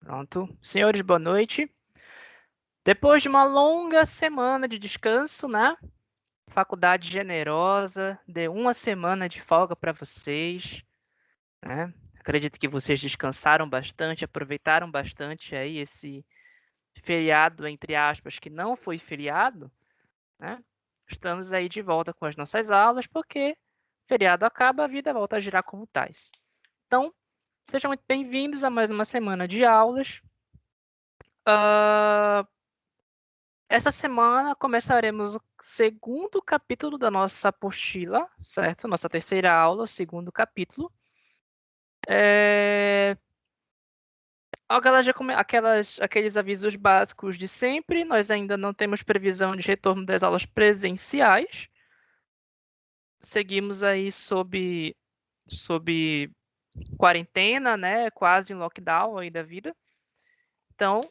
Pronto. Senhores, boa noite. Depois de uma longa semana de descanso, né? Faculdade generosa, deu uma semana de folga para vocês, né? Acredito que vocês descansaram bastante, aproveitaram bastante aí esse feriado, entre aspas, que não foi feriado, né? Estamos aí de volta com as nossas aulas, porque feriado acaba, a vida volta a girar como tais. Então, sejam muito bem-vindos a mais uma semana de aulas. Essa semana começaremos o segundo capítulo da nossa apostila, certo? Nossa terceira aula, o segundo capítulo. Aqueles avisos básicos de sempre. Nós ainda não temos previsão de retorno das aulas presenciais. Seguimos aí sob quarentena, né? Quase em lockdown aí da vida. Então,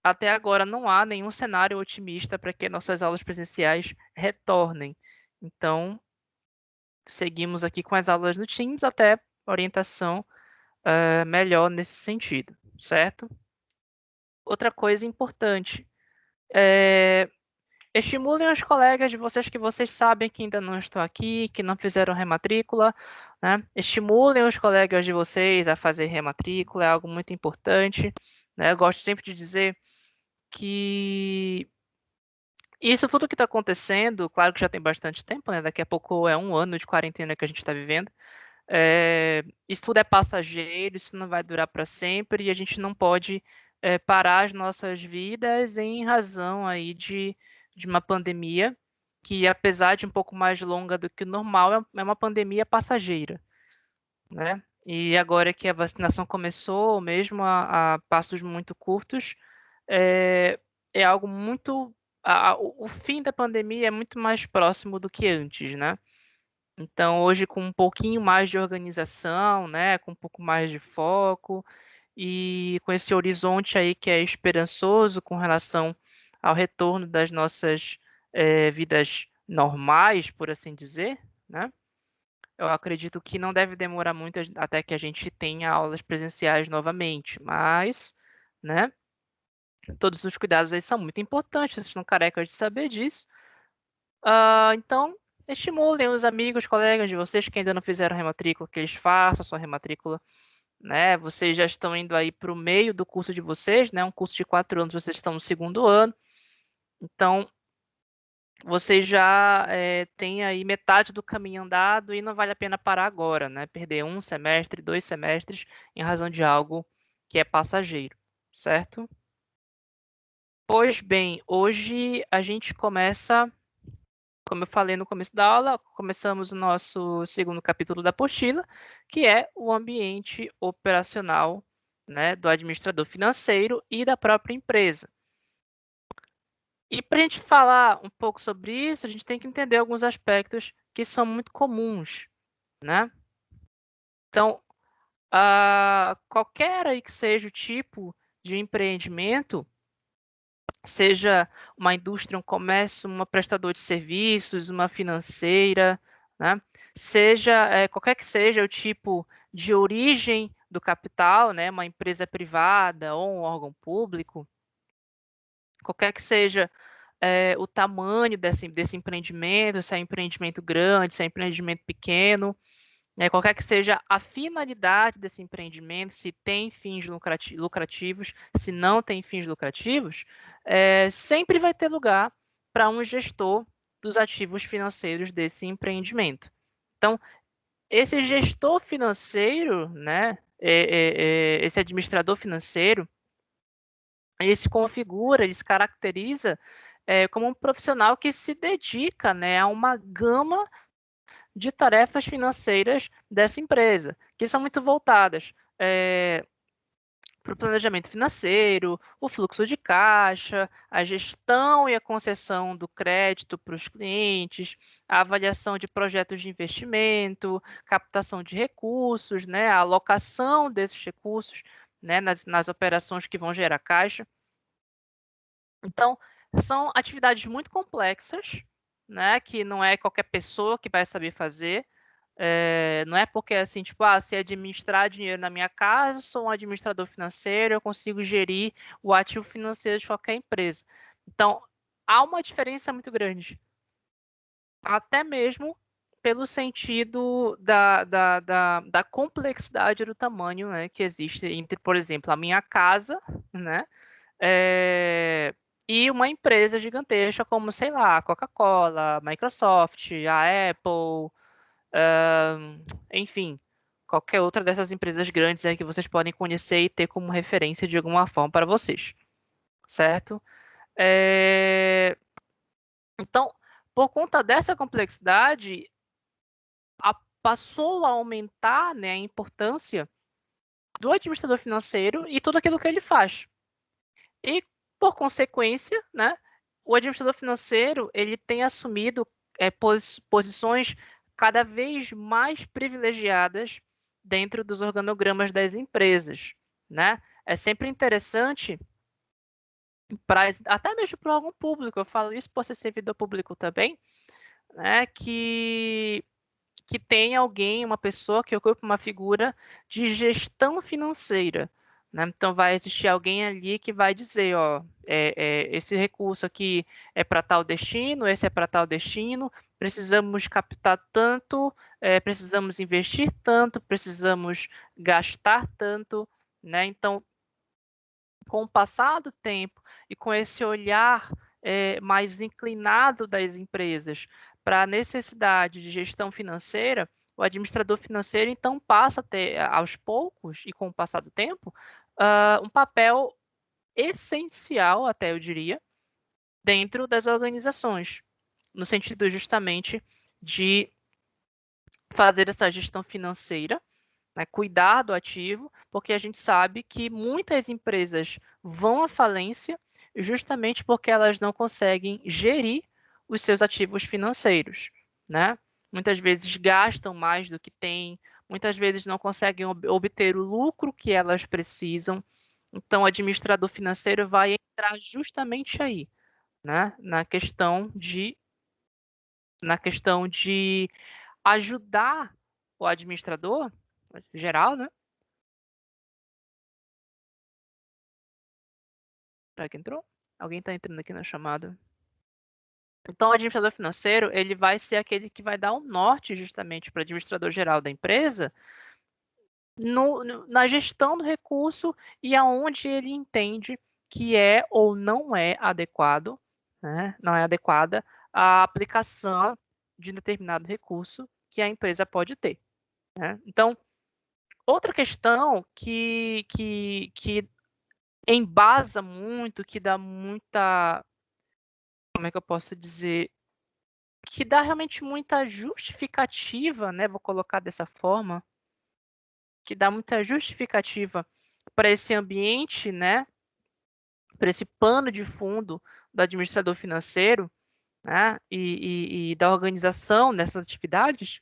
até agora não há nenhum cenário otimista para que nossas aulas presenciais retornem. Então, seguimos aqui com as aulas no Teams até orientação melhor nesse sentido, certo? Outra coisa importante, estimulem os colegas de vocês que vocês sabem que ainda não estão aqui, que não fizeram rematrícula, né? Estimulem os colegas de vocês a fazer rematrícula, é algo muito importante, né? Eu gosto sempre de dizer que isso tudo que está acontecendo, claro que já tem bastante tempo, né? Daqui a pouco é um ano de quarentena que a gente está vivendo. Isso tudo é passageiro, isso não vai durar para sempre e a gente não pode parar as nossas vidas em razão aí de uma pandemia que, apesar de um pouco mais longa do que o normal, é uma pandemia passageira, né? E agora que a vacinação começou, mesmo a passos muito curtos, é algo muito... o fim da pandemia é muito mais próximo do que antes, né? Então, hoje, com um pouquinho mais de organização, né, com um pouco mais de foco e com esse horizonte aí que é esperançoso com relação ao retorno das nossas vidas normais, por assim dizer, né? Eu acredito que não deve demorar muito até que a gente tenha aulas presenciais novamente, mas, né, todos os cuidados aí são muito importantes, vocês estão carecas de saber disso. Então, estimulem os amigos, colegas de vocês que ainda não fizeram rematrícula, que eles façam a sua rematrícula, né? Vocês já estão indo aí para o meio do curso de vocês, né? Um curso de 4 anos, vocês estão no segundo ano. Então, vocês já têm aí metade do caminho andado e não vale a pena parar agora, né? Perder um semestre, 2 semestres em razão de algo que é passageiro, certo? Pois bem, hoje a gente começa... Como eu falei no começo da aula, começamos o nosso segundo capítulo da apostila, que é o ambiente operacional, né, do administrador financeiro e da própria empresa. E para a gente falar um pouco sobre isso, a gente tem que entender alguns aspectos que são muito comuns, né? Então, qualquer aí que seja o tipo de empreendimento, seja uma indústria, um comércio, uma prestador de serviços, uma financeira, né? Seja qualquer que seja o tipo de origem do capital, né? Uma empresa privada ou um órgão público, qualquer que seja o tamanho desse empreendimento, se é empreendimento grande, se é empreendimento pequeno, né? Qualquer que seja a finalidade desse empreendimento, se tem fins lucrativos, se não tem fins lucrativos, sempre vai ter lugar para um gestor dos ativos financeiros desse empreendimento. Então, esse gestor financeiro, né, esse administrador financeiro, ele se configura, ele se caracteriza como um profissional que se dedica, né, a uma gama de tarefas financeiras dessa empresa, que são muito voltadas para o planejamento financeiro, o fluxo de caixa, a gestão e a concessão do crédito para os clientes, a avaliação de projetos de investimento, captação de recursos, né, a alocação desses recursos, né, nas operações que vão gerar caixa. Então, são atividades muito complexas, né, que não é qualquer pessoa que vai saber fazer, Não é porque, assim, tipo, se administrar dinheiro na minha casa, sou um administrador financeiro, eu consigo gerir o ativo financeiro de qualquer empresa. Então, há uma diferença muito grande. Até mesmo pelo sentido da complexidade do tamanho, né, que existe entre, por exemplo, a minha casa, né, e uma empresa gigantesca como, sei lá, a Coca-Cola, a Microsoft, a Apple, enfim, qualquer outra dessas empresas grandes aí que vocês podem conhecer e ter como referência de alguma forma para vocês, certo? Então, por conta dessa complexidade, passou a aumentar, né, a importância do administrador financeiro e tudo aquilo que ele faz. E, por consequência, né, o administrador financeiro ele tem assumido posições cada vez mais privilegiadas dentro dos organogramas das empresas, né? É sempre interessante até mesmo para algum público, eu falo isso por ser servidor público também, né, que tem alguém, uma pessoa que ocupe uma figura de gestão financeira, né? Então vai existir alguém ali que vai dizer, ó, esse recurso aqui é para tal destino, esse é para tal destino, precisamos captar tanto, precisamos investir tanto, precisamos gastar tanto, né? Então, com o passar do tempo e com esse olhar mais inclinado das empresas para a necessidade de gestão financeira, o administrador financeiro então passa a ter, aos poucos e com o passar do tempo, um papel essencial, até eu diria, dentro das organizações, no sentido justamente de fazer essa gestão financeira, né, cuidar do ativo, porque a gente sabe que muitas empresas vão à falência justamente porque elas não conseguem gerir os seus ativos financeiros, né? Muitas vezes gastam mais do que têm, muitas vezes não conseguem obter o lucro que elas precisam. Então, o administrador financeiro vai entrar justamente aí, né? Na questão de ajudar o administrador geral, né? Será que entrou? Alguém está entrando aqui na chamada. Então, o administrador financeiro ele vai ser aquele que vai dar o norte justamente para o administrador geral da empresa na gestão do recurso e aonde ele entende que é ou não é adequado, né? Não é adequada a aplicação de um determinado recurso que a empresa pode ter, né? Então, outra questão que embasa muito, que dá muita, como é que eu posso dizer, que dá realmente muita justificativa, né? Vou colocar dessa forma, que dá muita justificativa para esse ambiente, né? Para esse pano de fundo do administrador financeiro, né? E da organização dessas atividades,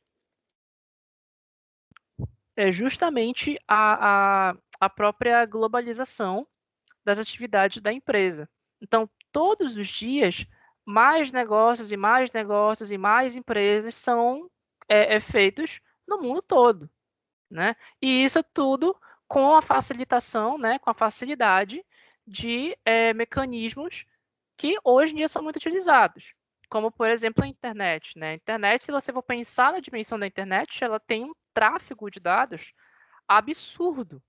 é justamente a própria globalização das atividades da empresa. Então, todos os dias, mais negócios e mais negócios e mais empresas são feitos no mundo todo, né? E isso tudo com a facilitação, né, com a facilidade de mecanismos que hoje em dia são muito utilizados, como, por exemplo, a internet, né? A internet, se você for pensar na dimensão da internet, ela tem um tráfego de dados absurdo,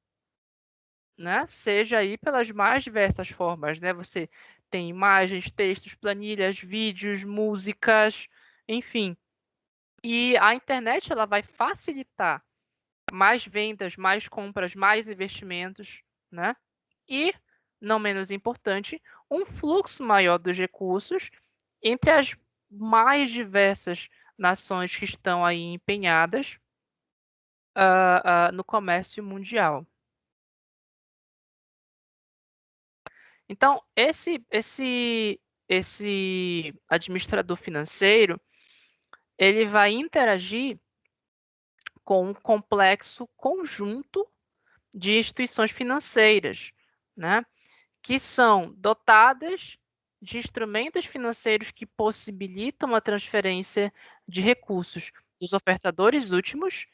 né? Seja aí pelas mais diversas formas, né? Você tem imagens, textos, planilhas, vídeos, músicas, enfim. E a internet ela vai facilitar mais vendas, mais compras, mais investimentos, né? E, não menos importante, um fluxo maior dos recursos entre as mais diversas nações que estão aí empenhadas no comércio mundial. Então, esse administrador financeiro, ele vai interagir com um complexo conjunto de instituições financeiras, né, que são dotadas de instrumentos financeiros que possibilitam a transferência de recursos os ofertadores últimos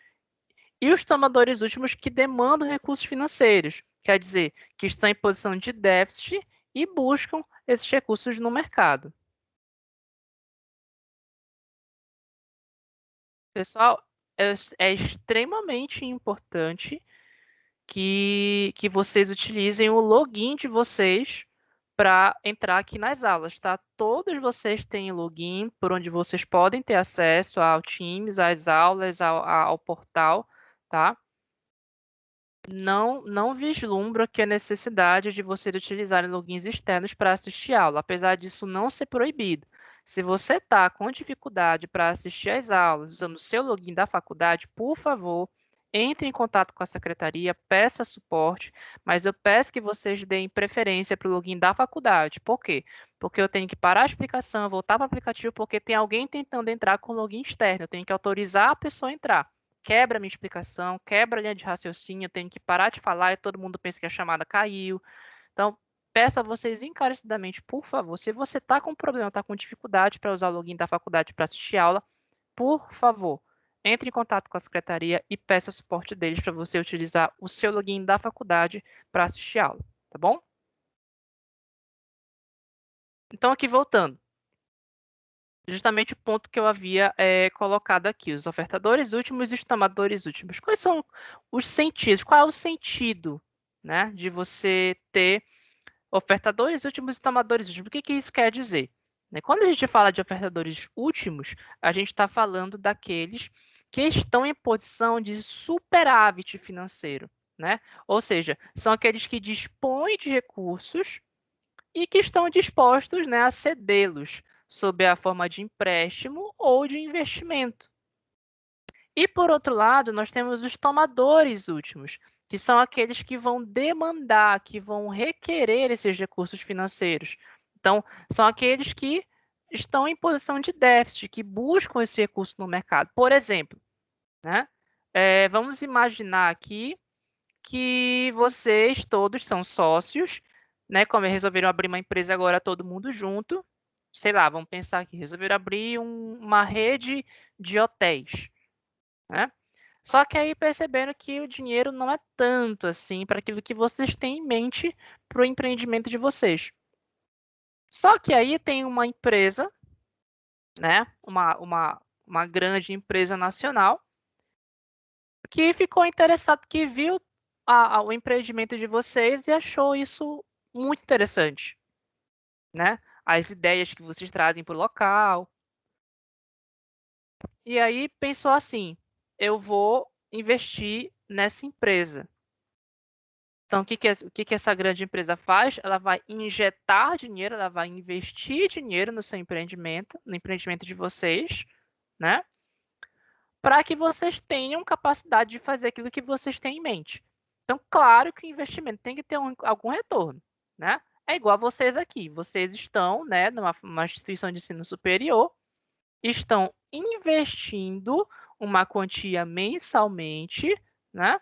e os tomadores últimos que demandam recursos financeiros, quer dizer, que estão em posição de déficit e buscam esses recursos no mercado. Pessoal, é extremamente importante que vocês utilizem o login de vocês para entrar aqui nas aulas, tá? Todos vocês têm login por onde vocês podem ter acesso ao Teams, às aulas, ao portal, tá? Não vislumbro aqui a necessidade de vocês utilizarem logins externos para assistir a aula, apesar disso não ser proibido. Se você está com dificuldade para assistir às aulas usando o seu login da faculdade, por favor, entre em contato com a secretaria, peça suporte, mas eu peço que vocês deem preferência para o login da faculdade. Por quê? Porque eu tenho que parar a explicação, voltar para o aplicativo, porque tem alguém tentando entrar com o login externo. Eu tenho que autorizar a pessoa a entrar. Quebra a minha explicação, quebra a linha de raciocínio, eu tenho que parar de falar e todo mundo pensa que a chamada caiu. Então, peço a vocês encarecidamente, por favor, se você está com problema, está com dificuldade para usar o login da faculdade para assistir aula, por favor, entre em contato com a secretaria e peça suporte deles para você utilizar o seu login da faculdade para assistir aula, tá bom? Então, aqui voltando. Justamente o ponto que eu havia colocado aqui, os ofertadores últimos e os tomadores últimos. Quais são os sentidos? Qual é o sentido, né, de você ter ofertadores últimos e tomadores últimos? O que isso quer dizer? Quando a gente fala de ofertadores últimos, a gente está falando daqueles que estão em posição de superávit financeiro, né? Ou seja, são aqueles que dispõem de recursos e que estão dispostos, né, a cedê-los sob a forma de empréstimo ou de investimento. E, por outro lado, nós temos os tomadores últimos, que são aqueles que vão demandar, que vão requerer esses recursos financeiros. Então, são aqueles que estão em posição de déficit, que buscam esse recurso no mercado. Por exemplo, né, vamos imaginar aqui que vocês todos são sócios, né? Como resolveram abrir uma empresa agora todo mundo junto, sei lá, vamos pensar aqui, resolveram abrir uma rede de hotéis, né? Só que aí perceberam que o dinheiro não é tanto assim para aquilo que vocês têm em mente para o empreendimento de vocês. Só que aí tem uma empresa, né? Uma grande empresa nacional que ficou interessado, que viu o empreendimento de vocês e achou isso muito interessante, né? As ideias que vocês trazem para o local. E aí pensou assim, eu vou investir nessa empresa. Então, o que essa grande empresa faz? Ela vai injetar dinheiro, ela vai investir dinheiro no seu empreendimento, no empreendimento de vocês, né? Para que vocês tenham capacidade de fazer aquilo que vocês têm em mente. Então, claro que o investimento tem que ter algum retorno, né? É igual a vocês aqui. Vocês estão, né, numa instituição de ensino superior, estão investindo uma quantia mensalmente, né,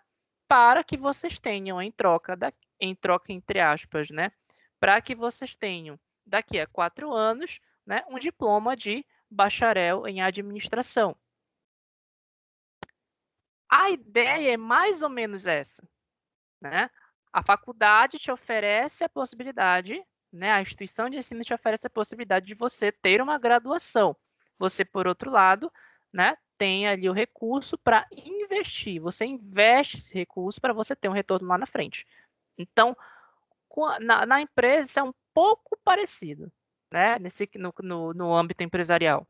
para que vocês tenham em troca, entre aspas, né, para que vocês tenham daqui a 4 anos, né, um diploma de bacharel em administração. A ideia é mais ou menos essa, né? A faculdade te oferece a possibilidade, né? A instituição de ensino te oferece a possibilidade de você ter uma graduação. Você, por outro lado, né, tem ali o recurso para investir. Você investe esse recurso para você ter um retorno lá na frente. Então, na empresa, isso é um pouco parecido, né? No âmbito empresarial.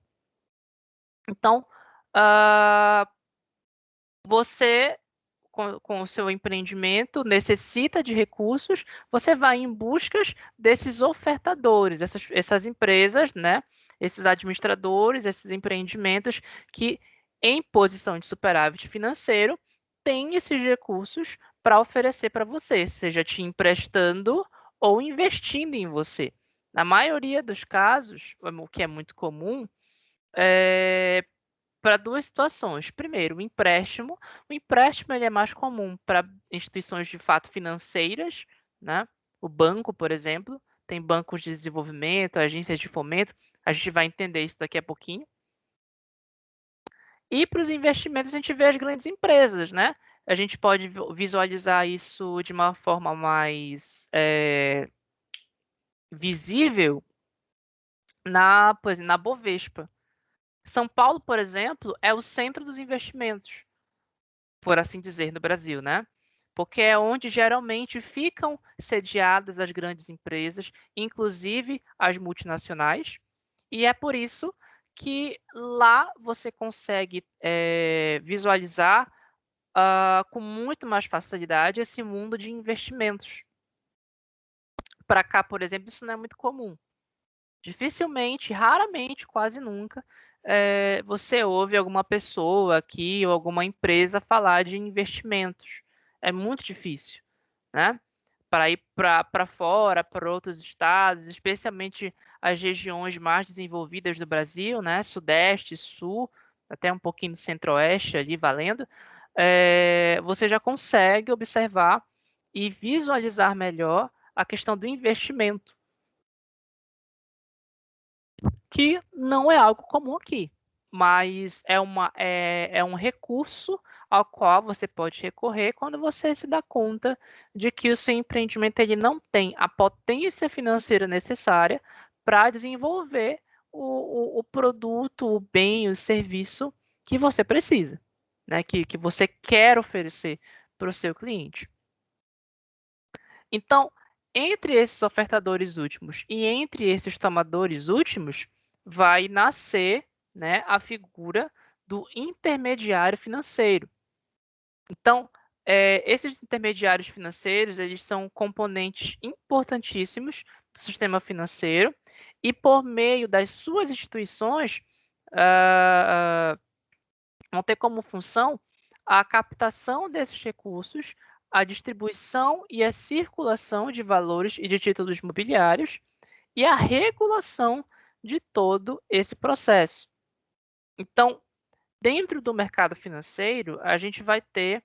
Então, você, com o seu empreendimento, necessita de recursos, você vai em busca desses ofertadores, essas empresas, né? Esses administradores, esses empreendimentos que, em posição de superávit financeiro, têm esses recursos para oferecer para você, seja te emprestando ou investindo em você. Na maioria dos casos, o que é muito comum, para duas situações. Primeiro, o empréstimo. O empréstimo ele é mais comum para instituições de fato financeiras, né? O banco, por exemplo, tem bancos de desenvolvimento, agências de fomento. A gente vai entender isso daqui a pouquinho. E para os investimentos, a gente vê as grandes empresas, né? A gente pode visualizar isso de uma forma mais visível na Bovespa. São Paulo, por exemplo, é o centro dos investimentos, por assim dizer, no Brasil, né? Porque é onde geralmente ficam sediadas as grandes empresas, inclusive as multinacionais, e é por isso que lá você consegue visualizar com muito mais facilidade esse mundo de investimentos. Para cá, por exemplo, isso não é muito comum. Dificilmente, raramente, quase nunca, você ouve alguma pessoa aqui ou alguma empresa falar de investimentos. É muito difícil, né? Para ir para fora, para outros estados, especialmente as regiões mais desenvolvidas do Brasil, né? Sudeste, Sul, até um pouquinho do Centro-Oeste ali valendo, você já consegue observar e visualizar melhor a questão do investimento, que não é algo comum aqui, mas é um recurso ao qual você pode recorrer quando você se dá conta de que o seu empreendimento ele não tem a potência financeira necessária para desenvolver o produto, o bem, o serviço que você precisa, né? Que você quer oferecer para o seu cliente. Então, entre esses ofertadores últimos e entre esses tomadores últimos, vai nascer, né, a figura do intermediário financeiro. Então, esses intermediários financeiros, eles são componentes importantíssimos do sistema financeiro e por meio das suas instituições, vão ter como função a captação desses recursos, a distribuição e a circulação de valores e de títulos imobiliários e a regulação de todo esse processo. Então, dentro do mercado financeiro, a gente vai ter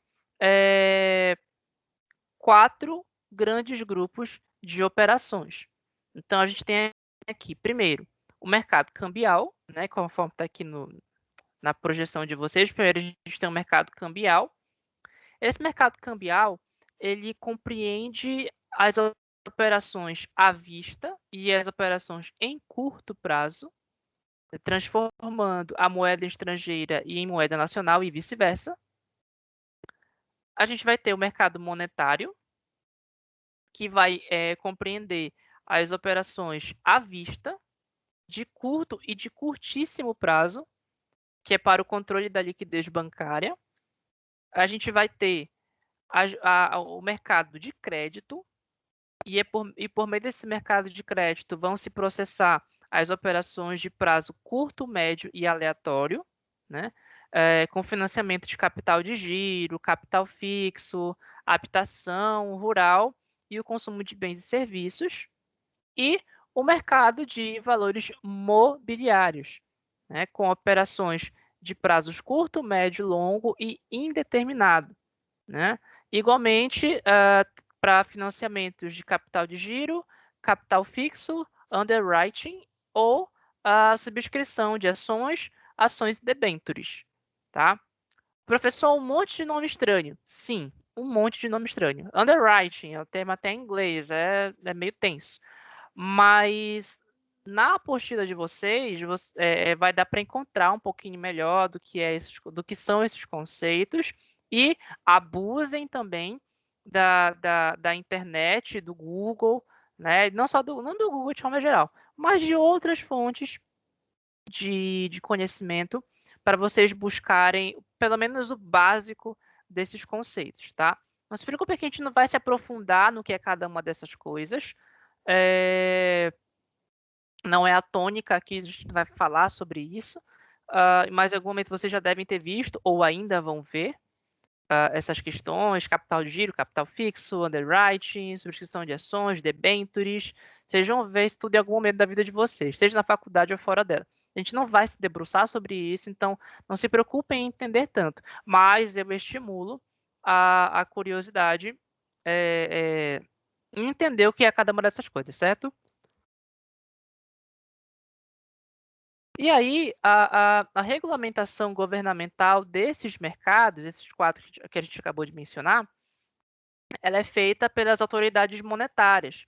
4 grandes grupos de operações. Então, a gente tem aqui, primeiro, o mercado cambial, né, conforme está aqui na projeção de vocês. Primeiro, a gente tem o mercado cambial. Esse mercado cambial, ele compreende as operações à vista e as operações em curto prazo, transformando a moeda estrangeira em moeda nacional e vice-versa. A gente vai ter o mercado monetário, que vai compreender as operações à vista, de curto e de curtíssimo prazo, que é para o controle da liquidez bancária. A gente vai ter o mercado de crédito, e por meio desse mercado de crédito vão se processar as operações de prazo curto, médio e aleatório, né? Com financiamento de capital de giro, capital fixo, habitação rural e o consumo de bens e serviços. E o mercado de valores mobiliários, né? Com operações de prazos curto, médio, longo e indeterminado, né? Igualmente, para financiamentos de capital de giro, capital fixo, underwriting ou a subscrição de ações, ações e debêntures, tá? Professor, um monte de nome estranho. Sim, um monte de nome estranho. Underwriting é o termo até em inglês, é meio tenso. Mas na apostila de vocês, vai dar para encontrar um pouquinho melhor do que são esses conceitos e abusem também da internet, do Google, né? Não do Google de forma geral, mas de outras fontes de conhecimento para vocês buscarem pelo menos o básico desses conceitos, tá? Não se preocupe que a gente não vai se aprofundar no que é cada uma dessas coisas. Não é a tônica aqui, a gente vai falar sobre isso, mas em algum momento vocês já devem ter visto ou ainda vão ver essas questões, capital de giro, capital fixo, underwriting, subscrição de ações, debêntures. Vocês vão ver isso tudo em algum momento da vida de vocês, seja na faculdade ou fora dela. A gente não vai se debruçar sobre isso, então não se preocupem em entender tanto, mas eu estimulo a curiosidade em entender o que é cada uma dessas coisas, certo? E aí, a regulamentação governamental desses mercados, esses 4 que a gente acabou de mencionar, ela é feita pelas autoridades monetárias.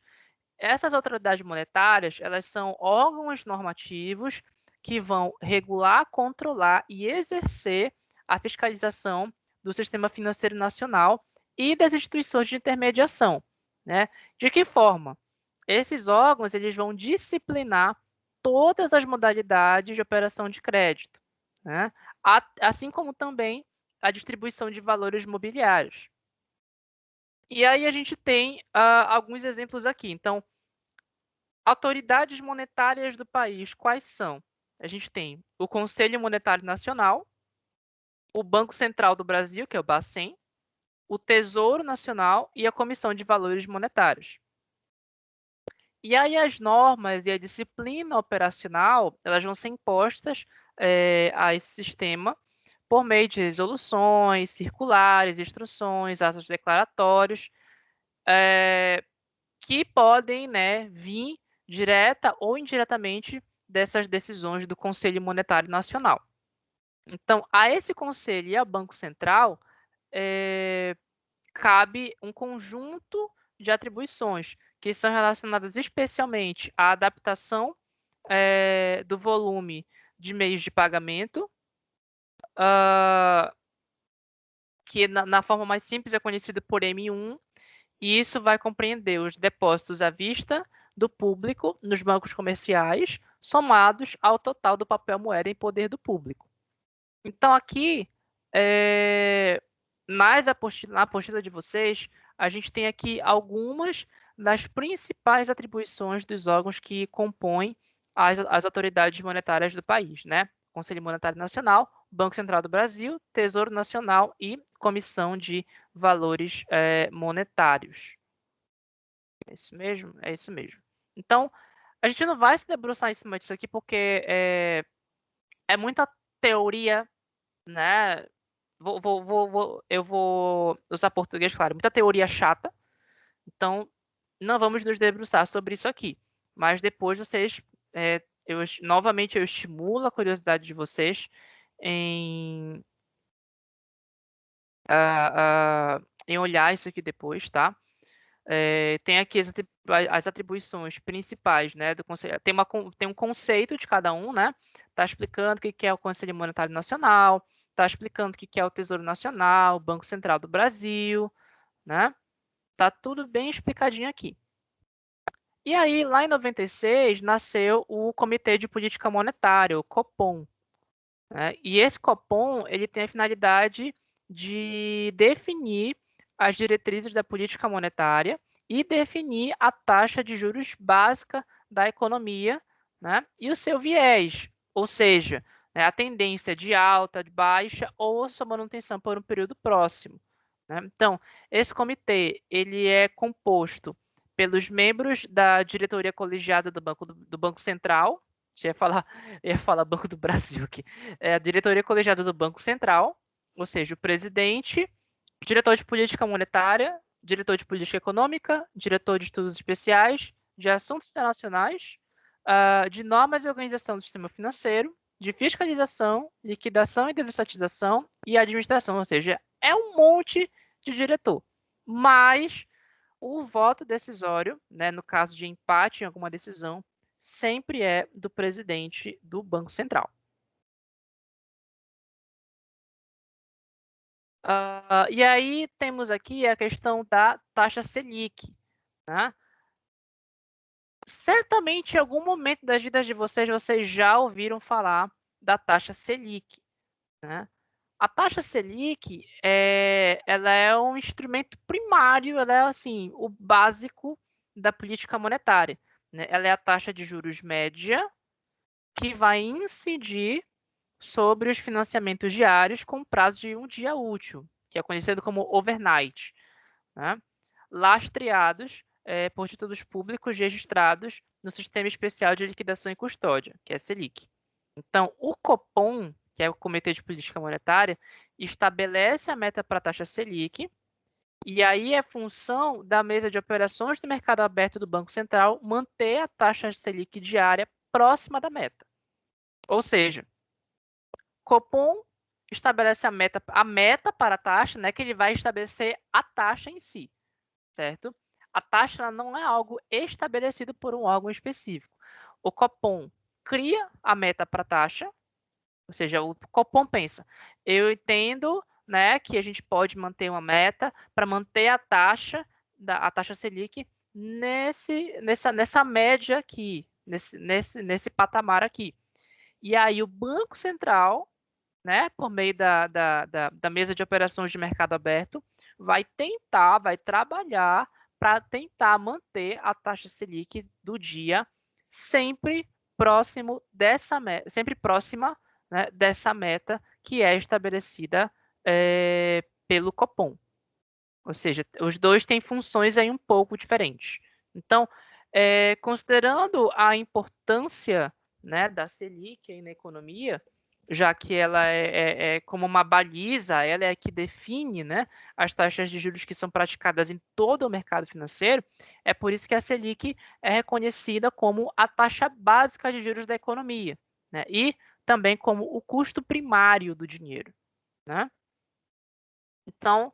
Essas autoridades monetárias, elas são órgãos normativos que vão regular, controlar e exercer a fiscalização do sistema financeiro nacional e das instituições de intermediação, né? De que forma? Esses órgãos, eles vão disciplinar todas as modalidades de operação de crédito, né? Assim como também a distribuição de valores mobiliários. E aí a gente tem alguns exemplos aqui. Então, autoridades monetárias do país, quais são? A gente tem o Conselho Monetário Nacional, o Banco Central do Brasil, que é o Bacen, o Tesouro Nacional e a Comissão de Valores Monetários. E aí as normas e a disciplina operacional, elas vão ser impostas a esse sistema por meio de resoluções, circulares, instruções, atos declaratórios, que podem, né, vir direta ou indiretamente dessas decisões do Conselho Monetário Nacional. Então, a esse Conselho e ao Banco Central cabe um conjunto de atribuições que são relacionadas especialmente à adaptação do volume de meios de pagamento, que na forma mais simples é conhecido por M1, e isso vai compreender os depósitos à vista do público nos bancos comerciais, somados ao total do papel moeda em poder do público. Então, aqui, na apostila de vocês, a gente tem aqui algumas das principais atribuições dos órgãos que compõem as autoridades monetárias do país, né? Conselho Monetário Nacional, Banco Central do Brasil, Tesouro Nacional e Comissão de Valores Monetários. É isso mesmo? É isso mesmo. Então, a gente não vai se debruçar em cima disso aqui porque é muita teoria, né? Eu vou usar português, claro, muita teoria chata. Então, não vamos nos debruçar sobre isso aqui. Mas depois vocês, novamente, eu estimulo a curiosidade de vocês em olhar isso aqui depois, tá? Tem aqui as atribuições principais, né, do conselho. Tem um conceito de cada um, né? Está explicando o que é o Conselho Monetário Nacional, está explicando o que é o Tesouro Nacional, o Banco Central do Brasil, né? Tá tudo bem explicadinho aqui. E aí, lá em 96, nasceu o Comitê de Política Monetária, o Copom, né? E esse Copom, ele tem a finalidade de definir as diretrizes da política monetária e definir a taxa de juros básica da economia, né? E o seu viés, ou seja, né, a tendência de alta, de baixa ou sua manutenção por um período próximo, né? Então, esse comitê ele é composto pelos membros da diretoria colegiada do Banco Central, ia falar Banco do Brasil aqui, a diretoria colegiada do Banco Central, ou seja, o presidente, diretor de política monetária, diretor de política econômica, diretor de estudos especiais, de assuntos internacionais, de normas e organização do sistema financeiro, de fiscalização, liquidação e desestatização e administração, ou seja, é um monte de diretor. Mas o voto decisório, né, no caso de empate em alguma decisão, sempre é do presidente do Banco Central. E aí temos aqui a questão da taxa Selic, né? Certamente, em algum momento das vidas de vocês já ouviram falar da taxa Selic, né? A taxa Selic, ela é um instrumento primário, ela é assim, o básico da política monetária, né? Ela é a taxa de juros média que vai incidir sobre os financiamentos diários com prazo de um dia útil, que é conhecido como overnight, né? Lastreados por títulos públicos registrados no Sistema Especial de Liquidação e Custódia, que é a Selic. Então, o Copom, que é o Comitê de Política Monetária, estabelece a meta para a taxa Selic, e aí é função da mesa de operações do mercado aberto do Banco Central manter a taxa Selic diária próxima da meta. Ou seja, Copom estabelece a meta para a taxa, né, que ele vai estabelecer a taxa em si, certo? A taxa ela não é algo estabelecido por um órgão específico. O Copom cria a meta para a taxa, ou seja, o Copom pensa, eu entendo, né, que a gente pode manter uma meta para manter a taxa Selic nessa média aqui, nesse patamar aqui. E aí o Banco Central, né, por meio da mesa de operações de mercado aberto, vai trabalhar para tentar manter a taxa Selic do dia sempre sempre próxima, né, dessa meta que é estabelecida pelo Copom. Ou seja, os dois têm funções aí um pouco diferentes. Então, considerando a importância, né, da Selic aí na economia, já que ela é como uma baliza, ela é a que define, né, as taxas de juros que são praticadas em todo o mercado financeiro, é por isso que a Selic é reconhecida como a taxa básica de juros da economia, né, e também como o custo primário do dinheiro, né? Então,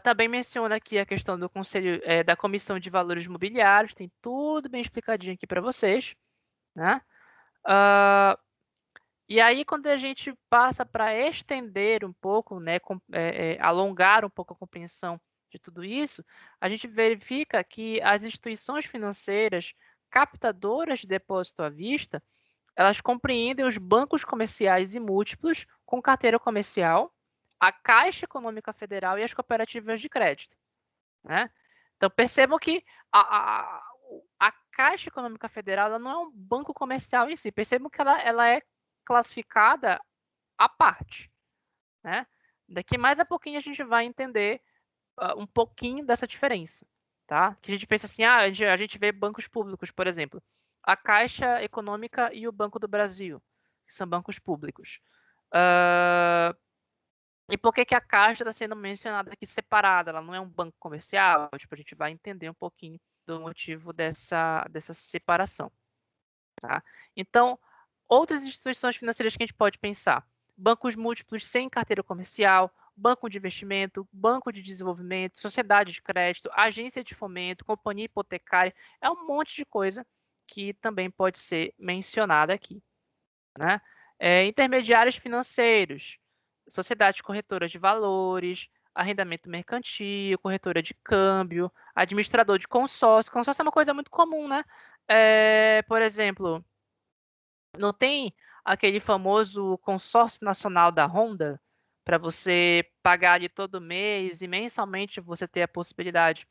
também menciona aqui a questão do conselho, da Comissão de Valores Mobiliários, tem tudo bem explicadinho aqui para vocês, né? E aí, quando a gente passa para estender um pouco, né, alongar um pouco a compreensão de tudo isso, a gente verifica que as instituições financeiras captadoras de depósito à vista, elas compreendem os bancos comerciais e múltiplos com carteira comercial, a Caixa Econômica Federal e as cooperativas de crédito, né? Então percebam que a Caixa Econômica Federal ela não é um banco comercial em si. Percebam que ela é classificada à parte, né? Daqui mais a pouquinho a gente vai entender um pouquinho dessa diferença, tá? Que a gente pensa assim, a gente vê bancos públicos, por exemplo, a Caixa Econômica e o Banco do Brasil, que são bancos públicos. E por que a Caixa está sendo mencionada aqui separada? Ela não é um banco comercial? Tipo, a gente vai entender um pouquinho do motivo dessa separação, tá? Então, outras instituições financeiras que a gente pode pensar: bancos múltiplos sem carteira comercial, banco de investimento, banco de desenvolvimento, sociedade de crédito, agência de fomento, companhia hipotecária, é um monte de coisa que também pode ser mencionada aqui, né? Intermediários financeiros, sociedades corretoras de valores, arrendamento mercantil, corretora de câmbio, administrador de consórcio. Consórcio é uma coisa muito comum, né? Por exemplo, não tem aquele famoso consórcio nacional da Honda para você pagar de todo mês e mensalmente você ter a possibilidade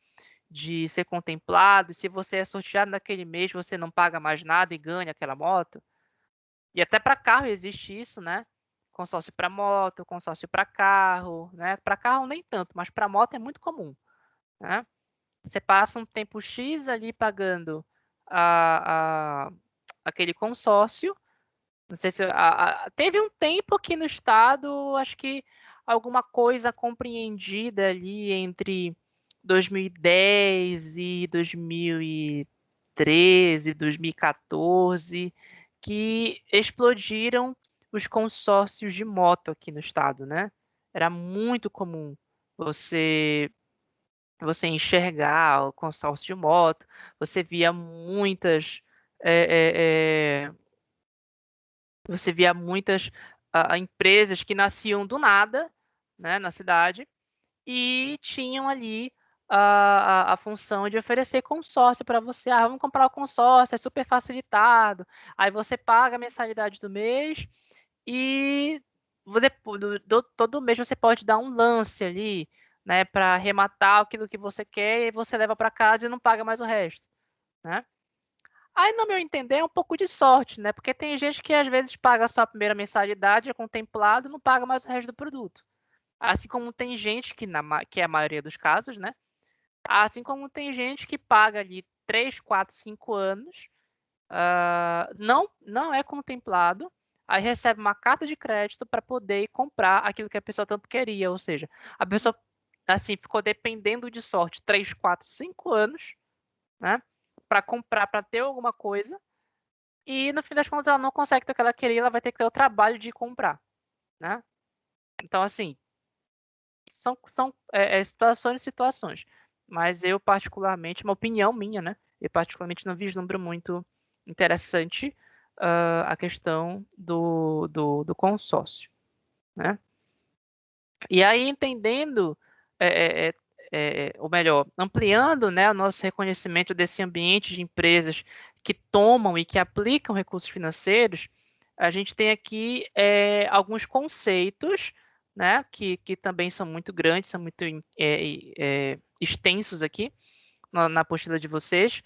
de ser contemplado. E se você é sorteado naquele mês, você não paga mais nada e ganha aquela moto. E até para carro existe isso, né? Consórcio para moto, consórcio para carro, né? Para carro nem tanto, mas para moto é muito comum, né? Você passa um tempo X ali pagando aquele consórcio. Não sei se teve um tempo aqui no estado, acho que alguma coisa compreendida ali entre 2010 e 2013, 2014, que explodiram os consórcios de moto aqui no estado, né? Era muito comum você enxergar o consórcio de moto, você via muitas é, é, é, você via muitas empresas que nasciam do nada, né, na cidade e tinham ali a função de oferecer consórcio para você. Vamos comprar o consórcio, é super facilitado. Aí você paga a mensalidade do mês e todo mês você pode dar um lance ali, né, para arrematar aquilo que você quer e você leva para casa e não paga mais o resto, né? Aí, no meu entender, é um pouco de sorte, né? Porque tem gente que às vezes paga só a primeira mensalidade, é contemplado, e não paga mais o resto do produto. Assim como tem gente que é a maioria dos casos, né? Assim como tem gente que paga ali 3, 4, 5 anos, não é contemplado, aí recebe uma carta de crédito para poder comprar aquilo que a pessoa tanto queria. Ou seja, a pessoa assim ficou dependendo de sorte 3, 4, 5 anos, né? Para comprar, para ter alguma coisa. e no fim das contas ela não consegue ter o que ela queria, ela vai ter que ter o trabalho de comprar, né? Então, assim, são situações e situações. Mas eu, particularmente, uma opinião minha, né? Eu, particularmente, não vislumbro muito interessante a questão do consórcio, né? E aí, entendendo, é, é, ou melhor, ampliando, né, o nosso reconhecimento desse ambiente de empresas que tomam e que aplicam recursos financeiros, a gente tem aqui alguns conceitos, né, que também são muito grandes, são muito extensos aqui na apostila de vocês,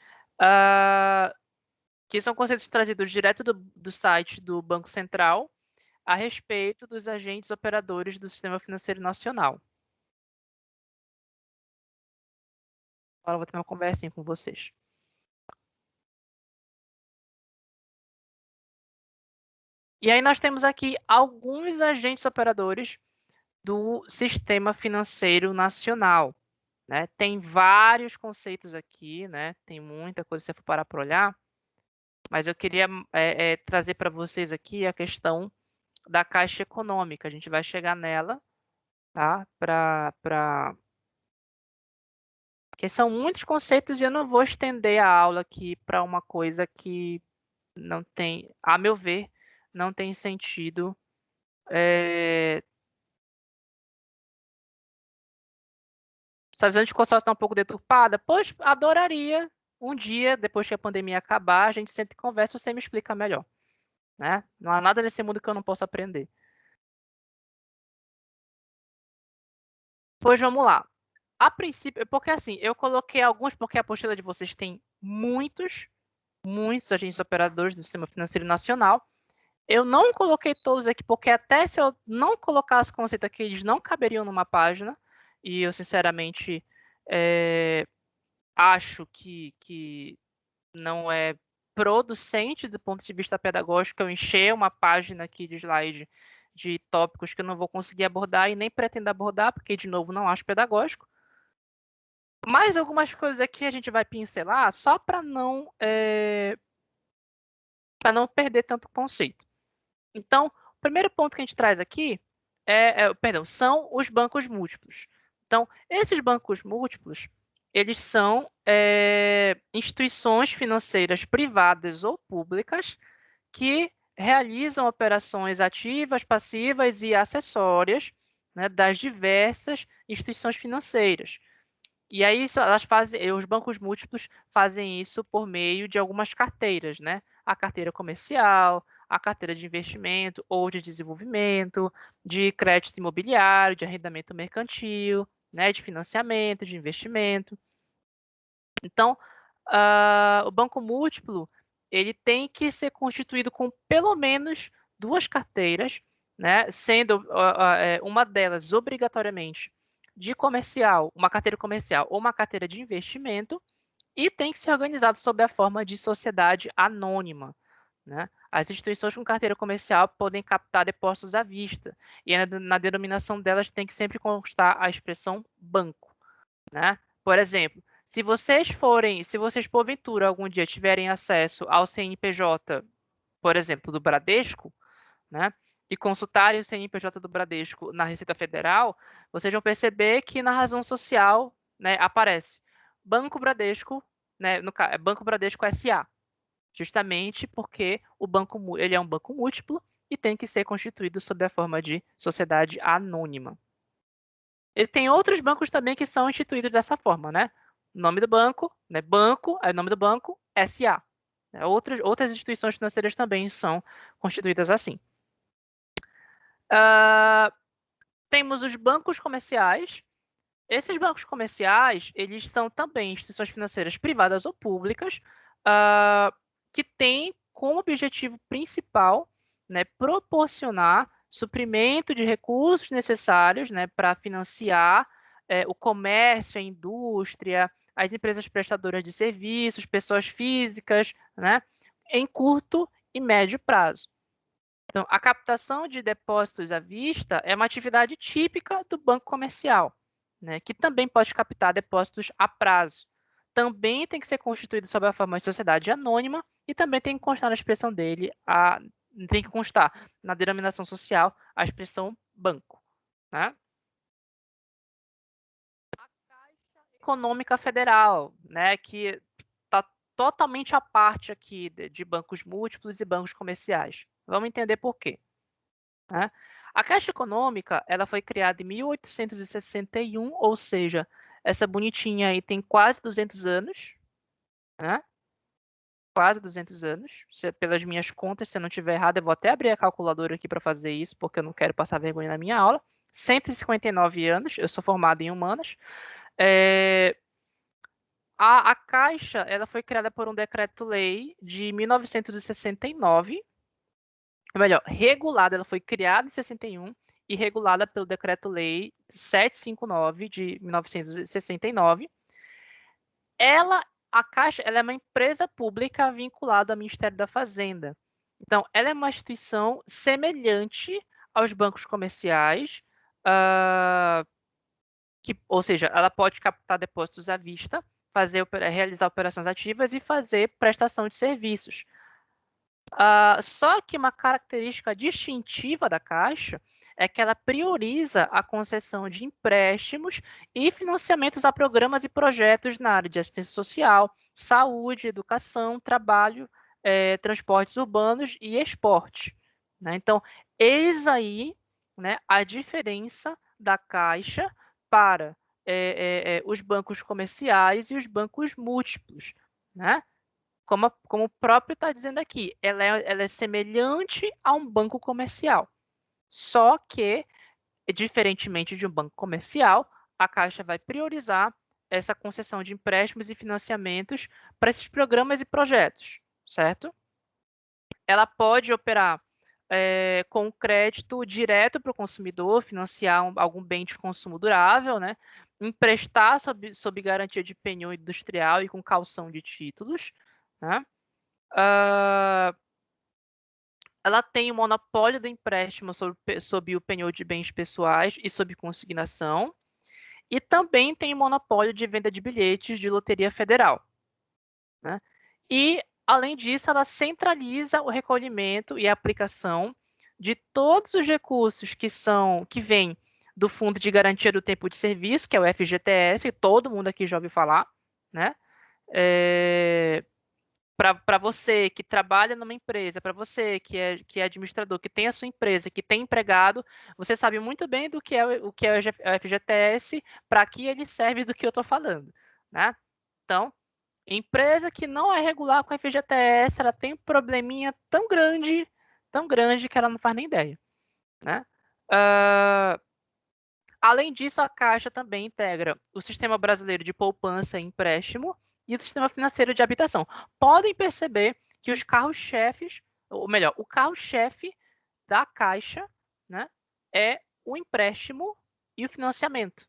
que são conceitos trazidos direto do site do Banco Central a respeito dos agentes operadores do Sistema Financeiro Nacional. Agora eu vou ter uma conversinha com vocês. E aí nós temos aqui alguns agentes operadores do Sistema Financeiro Nacional, né? Tem vários conceitos aqui, né? Tem muita coisa se você for parar para olhar, mas eu queria trazer para vocês aqui a questão da Caixa Econômica. A gente vai chegar nela, tá? Porque são muitos conceitos e eu não vou estender a aula aqui para uma coisa que não tem, a meu ver, não tem sentido. Essa visão de consórcio está um pouco deturpada? Pois, adoraria um dia, depois que a pandemia acabar, a gente senta e conversa e você me explica melhor. Né? Não há nada nesse mundo que eu não possa aprender. Pois vamos lá. A princípio, porque assim, eu coloquei alguns, porque a apostila de vocês tem muitos agentes operadores do Sistema Financeiro Nacional. Eu não coloquei todos aqui, porque até se eu não colocasse conceito aqui, eles não caberiam numa página. E eu, sinceramente, acho que não é producente do ponto de vista pedagógico eu encher uma página aqui de slide de tópicos que eu não vou conseguir abordar e nem pretendo abordar, porque, de novo, não acho pedagógico. Mas algumas coisas aqui a gente vai pincelar só para não perder tanto conceito. Então, o primeiro ponto que a gente traz aqui são os bancos múltiplos. Então, esses bancos múltiplos, eles são instituições financeiras privadas ou públicas que realizam operações ativas, passivas e acessórias, né, das diversas instituições financeiras. E aí os bancos múltiplos fazem isso por meio de algumas carteiras, né? A carteira comercial, a carteira de investimento ou de desenvolvimento, de crédito imobiliário, de arrendamento mercantil, né? De financiamento, de investimento. Então, o banco múltiplo ele tem que ser constituído com pelo menos duas carteiras, né? Sendo uma delas obrigatoriamente de comercial, uma carteira comercial ou uma carteira de investimento, e tem que ser organizado sob a forma de sociedade anônima. Né? As instituições com carteira comercial podem captar depósitos à vista, e na denominação delas tem que sempre constar a expressão banco. Né? Por exemplo, se vocês porventura algum dia tiverem acesso ao CNPJ, por exemplo, do Bradesco, né, e consultarem o CNPJ do Bradesco na Receita Federal, vocês vão perceber que na razão social, né, aparece Banco Bradesco, né, Banco Bradesco SA, justamente porque ele é um banco múltiplo e tem que ser constituído sob a forma de sociedade anônima. Ele tem outros bancos também que são instituídos dessa forma, né? Nome do banco, né? Banco, aí o nome do banco, SA. Outras instituições financeiras também são constituídas assim. Temos os bancos comerciais. Esses bancos comerciais, eles são também instituições financeiras privadas ou públicas, que têm como objetivo principal, né, proporcionar suprimento de recursos necessários, né, para financiar o comércio, a indústria, as empresas prestadoras de serviços, pessoas físicas, né, em curto e médio prazo. Então, a captação de depósitos à vista é uma atividade típica do banco comercial, né, que também pode captar depósitos a prazo. Também tem que ser constituído sob a forma de sociedade anônima e também tem que constar na expressão dele, tem que constar na denominação social a expressão banco, né? A Caixa Econômica Federal, né, que está totalmente à parte aqui de bancos múltiplos e bancos comerciais. Vamos entender por quê, né? A Caixa Econômica, ela foi criada em 1861, ou seja, essa bonitinha aí tem quase 200 anos, né? Quase 200 anos. Pelas minhas contas, se eu não estiver errado, eu vou até abrir a calculadora aqui para fazer isso, porque eu não quero passar vergonha na minha aula. 159 anos, eu sou formado em humanas. A Caixa, ela foi criada por um decreto-lei de 1969, ou melhor, regulada, ela foi criada em 61 e regulada pelo decreto-lei 759 de 1969. A Caixa, ela é uma empresa pública vinculada ao Ministério da Fazenda. Então, ela é uma instituição semelhante aos bancos comerciais, ou seja, ela pode captar depósitos à vista, realizar operações ativas e fazer prestação de serviços. Só que uma característica distintiva da Caixa é que ela prioriza a concessão de empréstimos e financiamentos a programas e projetos na área de assistência social, saúde, educação, trabalho, transportes urbanos e esporte, né? Então, eis aí, né, a diferença da Caixa para os bancos comerciais e os bancos múltiplos, né? Como o próprio está dizendo aqui, ela é semelhante a um banco comercial. Só que, diferentemente de um banco comercial, a Caixa vai priorizar essa concessão de empréstimos e financiamentos para esses programas e projetos, certo? Ela pode operar com crédito direto para o consumidor, financiar algum bem de consumo durável, né? Emprestar sob garantia de penhor industrial e com calção de títulos, né? Ela tem o monopólio do empréstimo sob o penhor de bens pessoais e sob consignação, e também tem o monopólio de venda de bilhetes de loteria federal, né? E, além disso, ela centraliza o recolhimento e a aplicação de todos os recursos que vêm do Fundo de Garantia do Tempo de Serviço, que é o FGTS, que todo mundo aqui já ouviu falar, né? Para você que trabalha numa empresa, para você que é administrador, que tem a sua empresa, que tem empregado, você sabe muito bem do que é o FGTS, para que ele serve do que eu estou falando, né? Então, empresa que não é regular com a FGTS, ela tem um probleminha tão grande que ela não faz nem ideia, né? Além disso, a Caixa também integra o Sistema Brasileiro de Poupança e Empréstimo e o Sistema Financeiro de Habitação. Podem perceber que os carros-chefes, ou melhor, o carro-chefe da Caixa, né, é o empréstimo e o financiamento.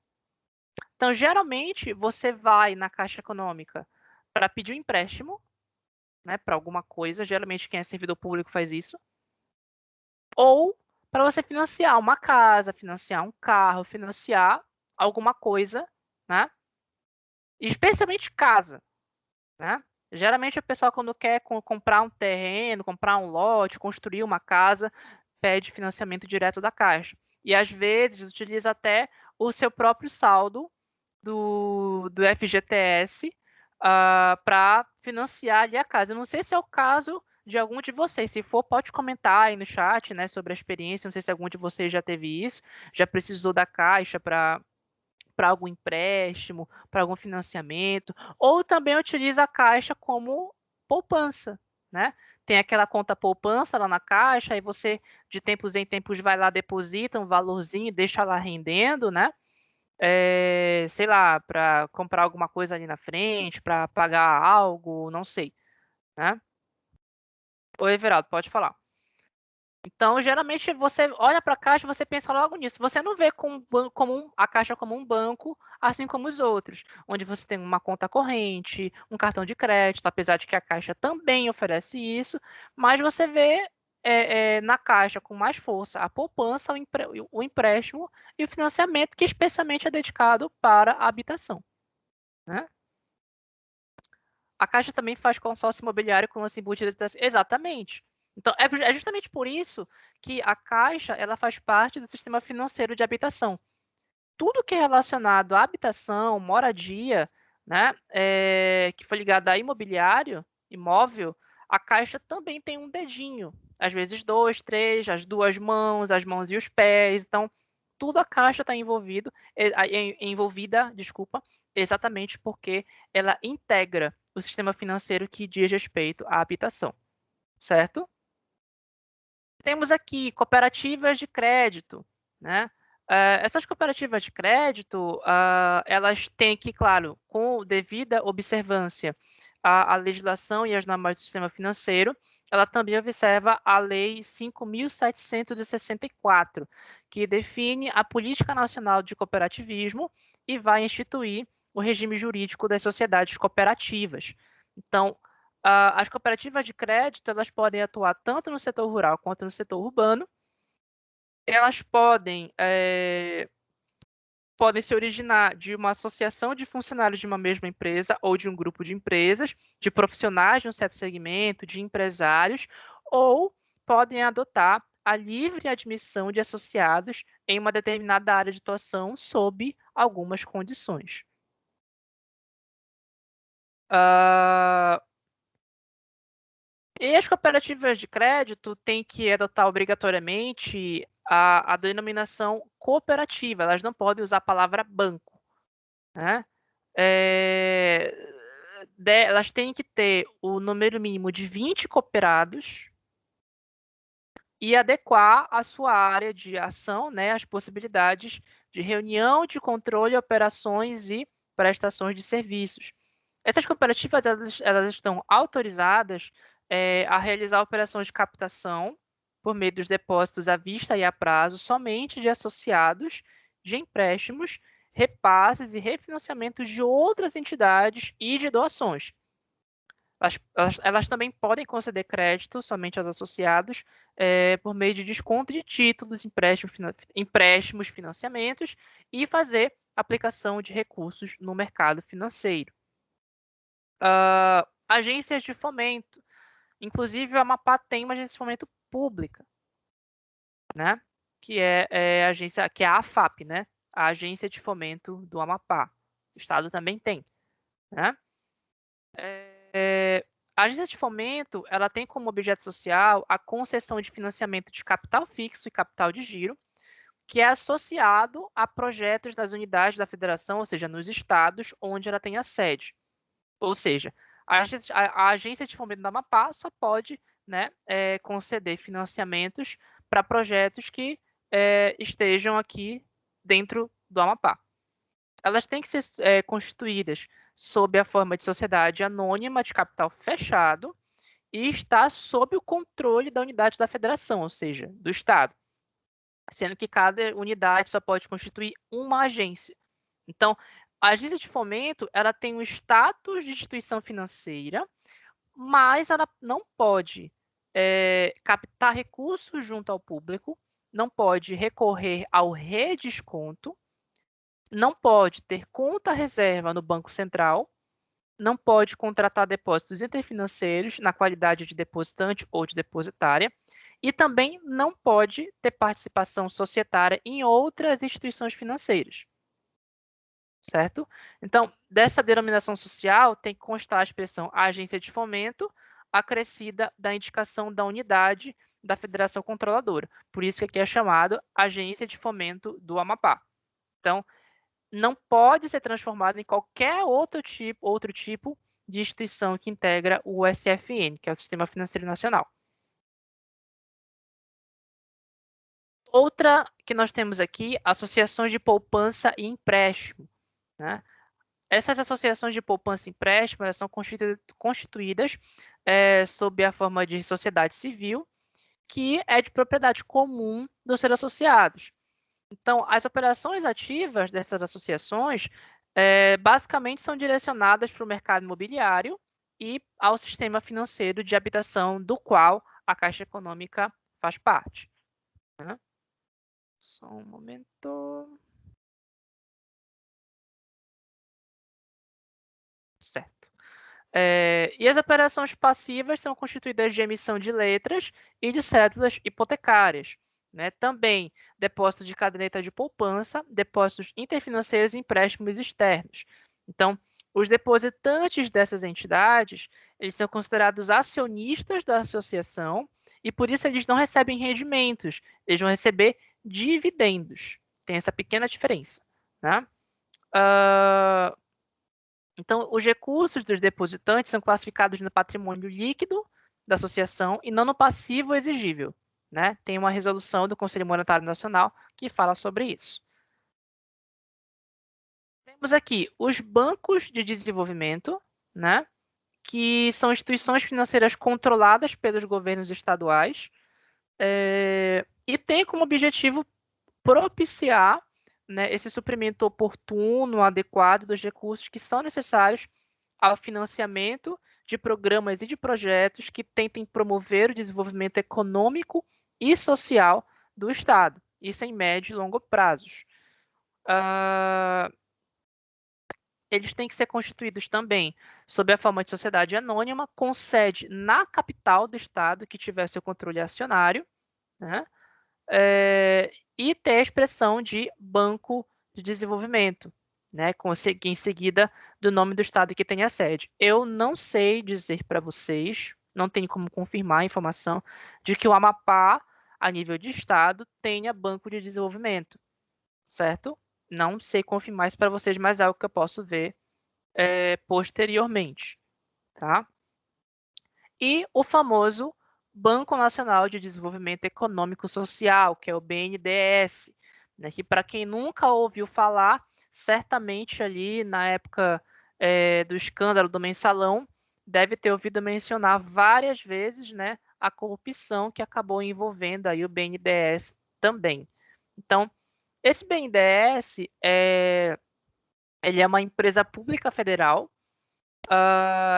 Então, geralmente, você vai na Caixa Econômica para pedir um empréstimo, né, para alguma coisa, geralmente quem é servidor público faz isso, ou para você financiar uma casa, financiar um carro, financiar alguma coisa, né? Especialmente casa, né? Geralmente o pessoal quando quer comprar um terreno, comprar um lote, construir uma casa, pede financiamento direto da Caixa. E às vezes utiliza até o seu próprio saldo do FGTS para financiar ali a casa. Eu não sei se é o caso de algum de vocês. Se for, pode comentar aí no chat, né, sobre a experiência. Não sei se algum de vocês já teve isso, já precisou da Caixa para algum empréstimo, para algum financiamento, ou também utiliza a Caixa como poupança, né? Tem aquela conta poupança lá na Caixa, aí você, de tempos em tempos, vai lá, deposita um valorzinho, deixa lá rendendo, né? Sei lá, para comprar alguma coisa ali na frente, para pagar algo, não sei, né? Oi, Everaldo, pode falar. Então, geralmente, você olha para a Caixa e você pensa logo nisso. Você não vê a Caixa como um banco, assim como os outros, onde você tem uma conta corrente, um cartão de crédito, apesar de que a Caixa também oferece isso, mas você vê na Caixa com mais força a poupança, o empréstimo e o financiamento, que especialmente é dedicado para a habitação, né? A Caixa também faz consórcio imobiliário com lance embutido. Exatamente. Então, é justamente por isso que a Caixa ela faz parte do sistema financeiro de habitação. Tudo que é relacionado à habitação, moradia, né, que foi ligado a imobiliário, imóvel, a Caixa também tem um dedinho. Às vezes 2, 3, as duas mãos, as mãos e os pés. Então, tudo a Caixa está envolvida, desculpa, exatamente porque ela integra o sistema financeiro que diz respeito à habitação, certo? Temos aqui cooperativas de crédito, né? Essas cooperativas de crédito, elas têm que, claro, com devida observância à legislação e às normas do sistema financeiro, ela também observa a Lei 5.764, que define a Política Nacional de Cooperativismo e vai instituir o regime jurídico das sociedades cooperativas. Então, as cooperativas de crédito elas podem atuar tanto no setor rural quanto no setor urbano. Elas podem se originar de uma associação de funcionários de uma mesma empresa ou de um grupo de empresas, de profissionais de um certo segmento, de empresários, ou podem adotar a livre admissão de associados em uma determinada área de atuação sob algumas condições. E as cooperativas de crédito têm que adotar obrigatoriamente a denominação cooperativa, elas não podem usar a palavra banco, né? Elas têm que ter o número mínimo de 20 cooperados e adequar a sua área de ação, né, as possibilidades de reunião, de controle, operações e prestações de serviços. Essas cooperativas elas estão autorizadas a realizar operações de captação por meio dos depósitos à vista e a prazo somente de associados de empréstimos, repasses e refinanciamentos de outras entidades e de doações. Elas também podem conceder crédito somente aos associados por meio de desconto de títulos, empréstimos, financiamentos e fazer aplicação de recursos no mercado financeiro. Agências de fomento. Inclusive, a Amapá tem uma agência de fomento pública, né? Que é a AFAP, né? A Agência de Fomento do Amapá. O Estado também tem, né? A agência de fomento, ela tem como objeto social a concessão de financiamento de capital fixo e capital de giro, que é associado a projetos das unidades da federação, ou seja, nos estados onde ela tem a sede. Ou seja, a agência de fomento da Amapá só pode, né, conceder financiamentos para projetos que estejam aqui dentro do Amapá. Elas têm que ser constituídas sob a forma de sociedade anônima de capital fechado e estar sob o controle da unidade da federação, ou seja, do Estado, sendo que cada unidade só pode constituir uma agência. Então, a agência de fomento ela tem um status de instituição financeira, mas ela não pode captar recursos junto ao público, não pode recorrer ao redesconto, não pode ter conta reserva no Banco Central, não pode contratar depósitos interfinanceiros na qualidade de depositante ou de depositária, e também não pode ter participação societária em outras instituições financeiras. Certo? Então, dessa denominação social tem que constar a expressão agência de fomento acrescida da indicação da unidade da Federação Controladora. Por isso que aqui é chamado Agência de Fomento do Amapá. Então, não pode ser transformado em qualquer outro tipo de instituição que integra o SFN, que é o Sistema Financeiro Nacional. Outra que nós temos aqui, associações de poupança e empréstimo, né? Essas associações de poupança e empréstimo são constituídas sob a forma de sociedade civil, que é de propriedade comum dos seus associados. Então, as operações ativas dessas associações basicamente são direcionadas para o mercado imobiliário e ao sistema financeiro de habitação do qual a Caixa Econômica faz parte. Né? Só um momento. Certo. E as operações passivas são constituídas de emissão de letras e de cédulas hipotecárias. Né? Também depósito de caderneta de poupança, depósitos interfinanceiros e empréstimos externos. Então, os depositantes dessas entidades, eles são considerados acionistas da associação e, por isso, eles não recebem rendimentos, eles vão receber dividendos. Tem essa pequena diferença. Né? Então, os recursos dos depositantes são classificados no patrimônio líquido da associação e não no passivo exigível. Né? Tem uma resolução do Conselho Monetário Nacional que fala sobre isso. Temos aqui os bancos de desenvolvimento, né? Que são instituições financeiras controladas pelos governos estaduais e tem como objetivo propiciar, né, esse suprimento oportuno, adequado dos recursos que são necessários ao financiamento de programas e de projetos que tentem promover o desenvolvimento econômico e social do Estado. Isso em médio e longo prazos. Eles têm que ser constituídos também sob a forma de sociedade anônima, com sede na capital do Estado, que tiver seu controle acionário, né? E ter a expressão de banco de desenvolvimento, né? Em seguida do nome do Estado que tenha sede. Eu não sei dizer para vocês, não tenho como confirmar a informação de que o Amapá, a nível de Estado, tenha banco de desenvolvimento, certo? Não sei confirmar isso para vocês, mas é algo que eu posso ver posteriormente, tá? E o famoso Banco Nacional de Desenvolvimento Econômico Social, que é o BNDES, né, que para quem nunca ouviu falar, certamente ali na época do escândalo do mensalão, deve ter ouvido mencionar várias vezes, né, a corrupção que acabou envolvendo aí o BNDES também. Então, esse BNDES ele é uma empresa pública federal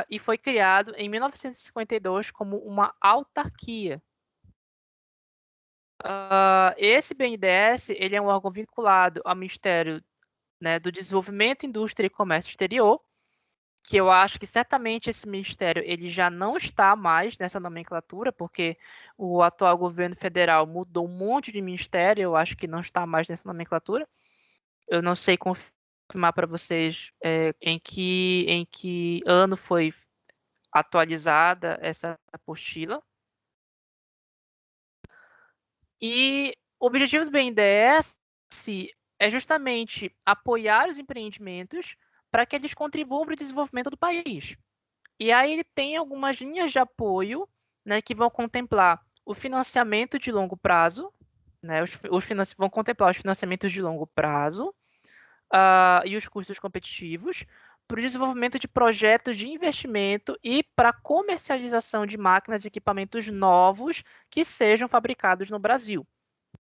e foi criado em 1952 como uma autarquia. Esse BNDES ele é um órgão vinculado ao Ministério, né, do Desenvolvimento, Indústria e Comércio Exterior, que eu acho que certamente esse ministério ele já não está mais nessa nomenclatura, porque o atual governo federal mudou um monte de ministério, eu acho que não está mais nessa nomenclatura. Eu não sei confirmar para vocês em que ano foi atualizada essa apostila. E o objetivo do BNDES é justamente apoiar os empreendimentos para que eles contribuam para o desenvolvimento do país. E aí ele tem algumas linhas de apoio, né, que vão contemplar o financiamento de longo prazo, né, vão contemplar os financiamentos de longo prazo e os custos competitivos para o desenvolvimento de projetos de investimento e para a comercialização de máquinas e equipamentos novos que sejam fabricados no Brasil.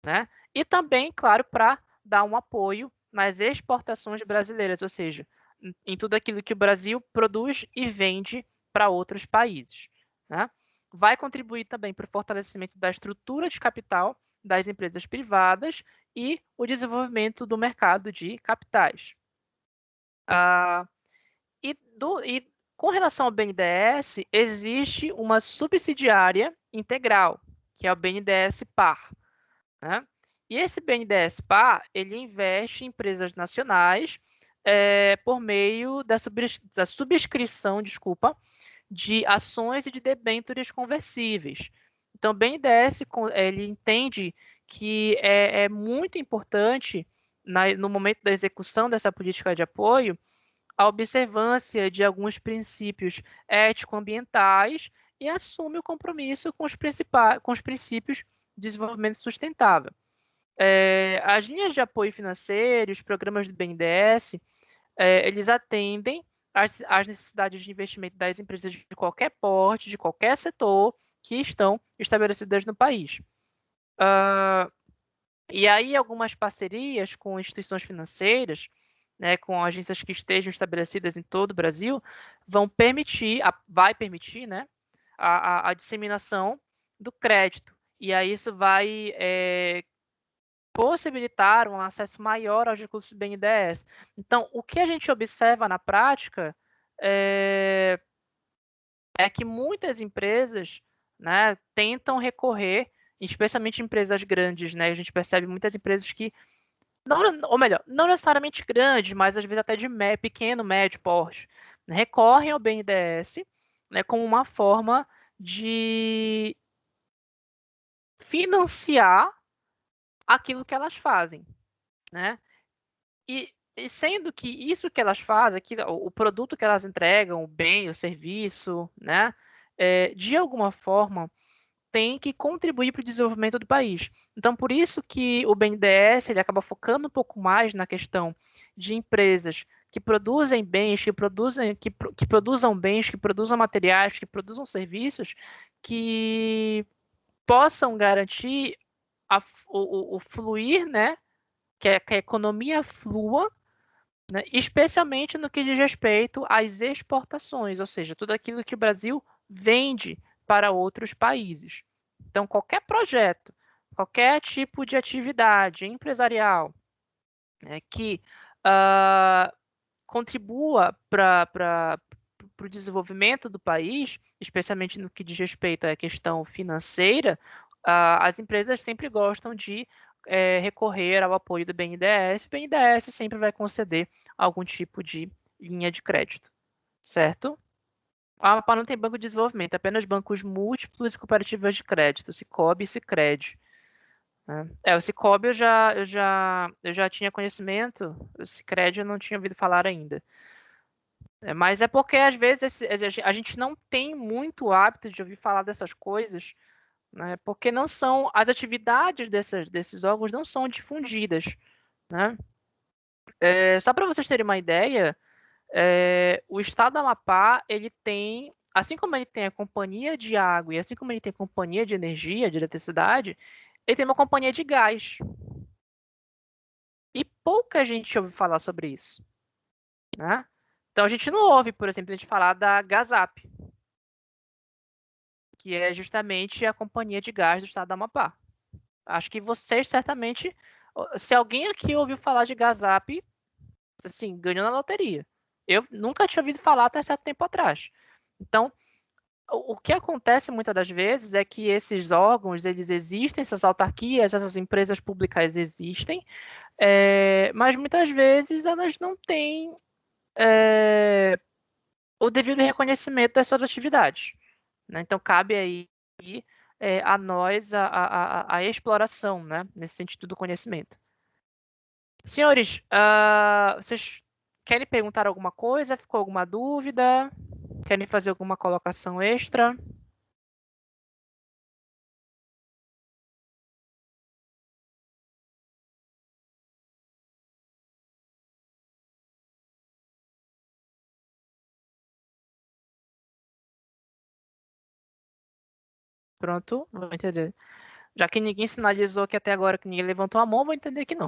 Né? E também, claro, para dar um apoio nas exportações brasileiras, ou seja, em tudo aquilo que o Brasil produz e vende para outros países. Né? Vai contribuir também para o fortalecimento da estrutura de capital das empresas privadas e o desenvolvimento do mercado de capitais. E com relação ao BNDES, existe uma subsidiária integral, que é o BNDES Par. Né? E esse BNDES Par, ele investe em empresas nacionais por meio da subscrição, de ações e de debêntures conversíveis. Então, o BNDES ele entende que é muito importante, no momento da execução dessa política de apoio, a observância de alguns princípios ético-ambientais e assume o compromisso com os princípios de desenvolvimento sustentável. As linhas de apoio financeiro, os programas do BNDES, eles atendem às necessidades de investimento das empresas de qualquer porte, de qualquer setor que estão estabelecidas no país. E aí algumas parcerias com instituições financeiras, né, com agências que estejam estabelecidas em todo o Brasil, vai permitir, né, a disseminação do crédito. E aí isso vai possibilitar um acesso maior aos recursos do BNDES. Então, o que a gente observa na prática é que muitas empresas, né, tentam recorrer, especialmente empresas grandes, né? A gente percebe muitas empresas que, não, ou melhor, não necessariamente grandes, mas às vezes até de pequeno, médio porte, né, recorrem ao BNDES, né, como uma forma de financiar aquilo que elas fazem, né? E sendo que isso que elas fazem, o produto que elas entregam, o bem, o serviço, né, de alguma forma tem que contribuir para o desenvolvimento do país. Então, por isso que o BNDES ele acaba focando um pouco mais na questão de empresas que produzem bens, que produzam bens, que produzam materiais, que produzam serviços, que possam garantir o fluir, né, que a economia flua, né, especialmente no que diz respeito às exportações, ou seja, tudo aquilo que o Brasil vende para outros países. Então, qualquer projeto, qualquer tipo de atividade empresarial, né, que contribua para o desenvolvimento do país, especialmente no que diz respeito à questão financeira, as empresas sempre gostam de recorrer ao apoio do BNDES. O BNDES sempre vai conceder algum tipo de linha de crédito, certo? A Amapá não tem banco de desenvolvimento, apenas bancos múltiplos e cooperativas de crédito, Sicoob e Sicredi. Né? O Sicoob eu já tinha conhecimento, o Sicredi eu não tinha ouvido falar ainda. Mas é porque, às vezes, a gente não tem muito hábito de ouvir falar dessas coisas, né? Porque não são, as atividades desses órgãos não são difundidas, né? Só para vocês terem uma ideia, o estado do Amapá, ele tem, assim como ele tem a companhia de água e assim como ele tem a companhia de energia, de eletricidade, ele tem uma companhia de gás. E pouca gente ouve falar sobre isso, né? Então a gente não ouve, por exemplo, a gente falar da Gasap, que é justamente a companhia de gás do estado do Amapá. Acho que vocês certamente, se alguém aqui ouviu falar de Gasap, assim, ganhou na loteria. Eu nunca tinha ouvido falar até certo tempo atrás. Então, o que acontece muitas das vezes é que esses órgãos, eles existem, essas autarquias, essas empresas públicas existem, mas muitas vezes elas não têm o devido reconhecimento das suas atividades, né? Então, cabe aí a nós a exploração, né? Nesse sentido do conhecimento. Senhores, vocês querem perguntar alguma coisa? Ficou alguma dúvida? Querem fazer alguma colocação extra? Pronto, vou entender. Já que ninguém sinalizou que até agora que ninguém levantou a mão, vou entender que não,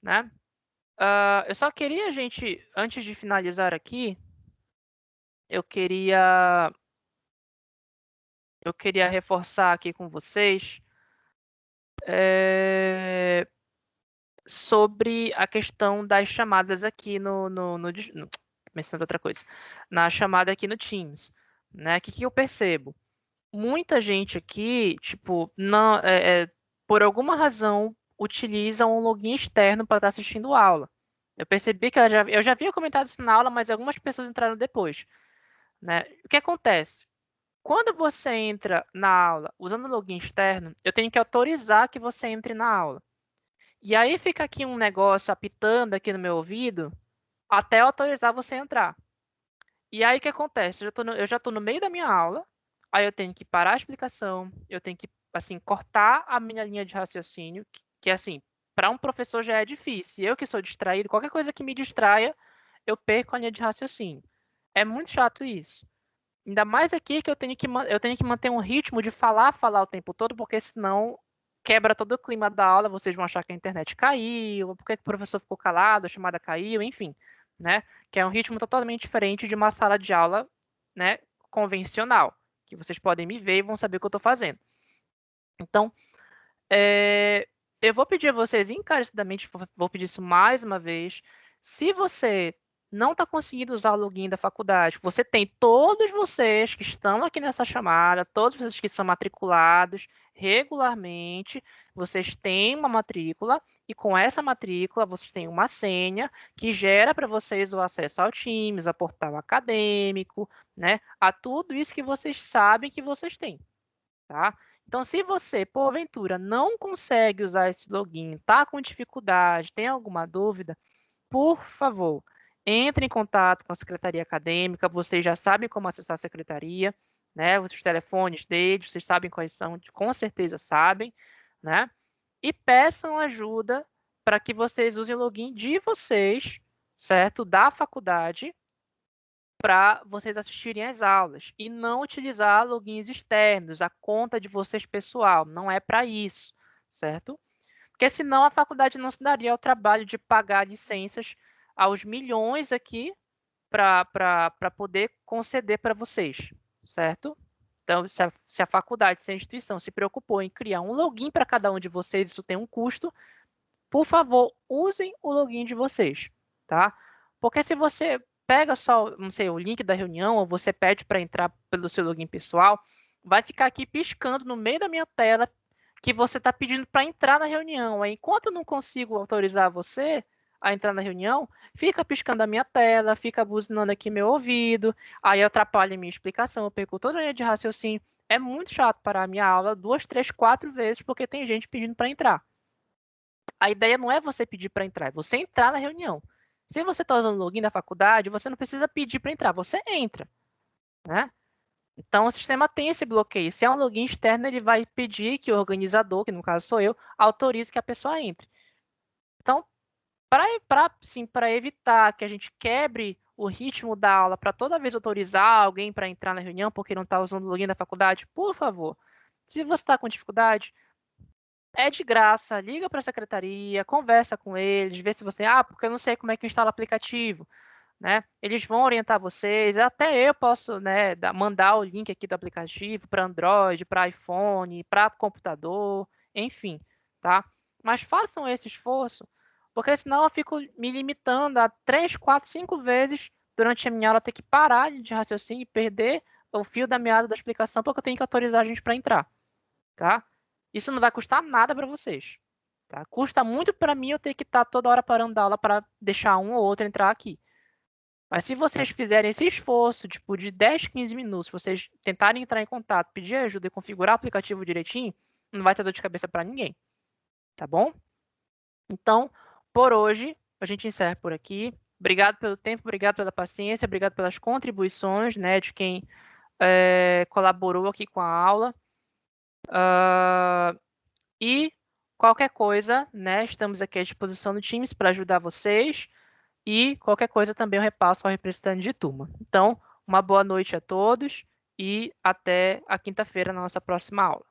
né? Eu só queria, gente, antes de finalizar aqui, eu queria reforçar aqui com vocês sobre a questão das chamadas aqui pensando outra coisa, na chamada aqui no Teams, né? O que eu percebo? Muita gente aqui, tipo, não, por alguma razão, utiliza um login externo para estar assistindo a aula. Eu percebi que eu já havia comentado isso na aula, mas algumas pessoas entraram depois, né? O que acontece? Quando você entra na aula usando o login externo, eu tenho que autorizar que você entre na aula. E aí fica aqui um negócio apitando aqui no meu ouvido até eu autorizar você entrar. E aí o que acontece? Eu já estou no meio da minha aula, aí eu tenho que parar a explicação, eu tenho que assim cortar a minha linha de raciocínio, que assim, para um professor já é difícil. Eu que sou distraído, qualquer coisa que me distraia, eu perco a linha de raciocínio. É muito chato isso. Ainda mais aqui que eu tenho que manter um ritmo de falar o tempo todo, porque senão quebra todo o clima da aula, vocês vão achar que a internet caiu, porque o professor ficou calado, a chamada caiu, enfim, né? Que é um ritmo totalmente diferente de uma sala de aula, né, convencional, que vocês podem me ver e vão saber o que eu estou fazendo. Então, eu vou pedir a vocês encarecidamente, vou pedir isso mais uma vez, se você não está conseguindo usar o login da faculdade, você tem todos vocês que estão aqui nessa chamada, todos vocês que são matriculados regularmente, vocês têm uma matrícula e com essa matrícula vocês têm uma senha que gera para vocês o acesso ao Teams, ao portal acadêmico, né? A tudo isso que vocês sabem que vocês têm, tá? Então, se você, porventura, não consegue usar esse login, está com dificuldade, tem alguma dúvida, por favor, entre em contato com a secretaria acadêmica, vocês já sabem como acessar a secretaria, né? Os telefones deles, vocês sabem quais são, com certeza sabem, né? E peçam ajuda para que vocês usem o login de vocês, certo? Da faculdade, para vocês assistirem às aulas e não utilizar logins externos, a conta de vocês pessoal, não é para isso, certo? Porque senão a faculdade não se daria ao trabalho de pagar licenças aos milhões aqui para poder conceder para vocês, certo? Então, se a faculdade, se a instituição se preocupou em criar um login para cada um de vocês, isso tem um custo, por favor, usem o login de vocês, tá? Porque se você pega só, não sei, o link da reunião, ou você pede para entrar pelo seu login pessoal, vai ficar aqui piscando no meio da minha tela que você está pedindo para entrar na reunião. Aí, enquanto eu não consigo autorizar você a entrar na reunião, fica piscando a minha tela, fica buzinando aqui meu ouvido, aí atrapalha a minha explicação, eu perco toda a linha de raciocínio. É muito chato parar a minha aula 2, 3, 4 vezes, porque tem gente pedindo para entrar. A ideia não é você pedir para entrar, é você entrar na reunião. Se você está usando o login da faculdade, você não precisa pedir para entrar, você entra, né? Então, o sistema tem esse bloqueio. Se é um login externo, ele vai pedir que o organizador, que no caso sou eu, autorize que a pessoa entre. Então, para evitar que a gente quebre o ritmo da aula, para toda vez autorizar alguém para entrar na reunião porque não está usando o login da faculdade, por favor, se você está com dificuldade, é de graça, liga para a secretaria, conversa com eles, vê se você, porque eu não sei como é que instala o aplicativo, né? Eles vão orientar vocês, até eu posso, né, mandar o link aqui do aplicativo para Android, para iPhone, para computador, enfim, tá? Mas façam esse esforço, porque senão eu fico me limitando a 3, 4, 5 vezes durante a minha aula ter que parar de raciocínio e perder o fio da meada da explicação porque eu tenho que autorizar a gente para entrar, tá? Isso não vai custar nada para vocês, tá? Custa muito para mim eu ter que estar toda hora parando da aula para deixar um ou outro entrar aqui. Mas se vocês fizerem esse esforço, tipo, de 10, 15 minutos, vocês tentarem entrar em contato, pedir ajuda e configurar o aplicativo direitinho, não vai ter dor de cabeça para ninguém, tá bom? Então, por hoje, a gente encerra por aqui. Obrigado pelo tempo, obrigado pela paciência, obrigado pelas contribuições, né, de quem colaborou aqui com a aula. E qualquer coisa, né, estamos aqui à disposição do Teams para ajudar vocês. E qualquer coisa também eu repasso ao representante de turma. Então, uma boa noite a todos e até a quinta-feira na nossa próxima aula.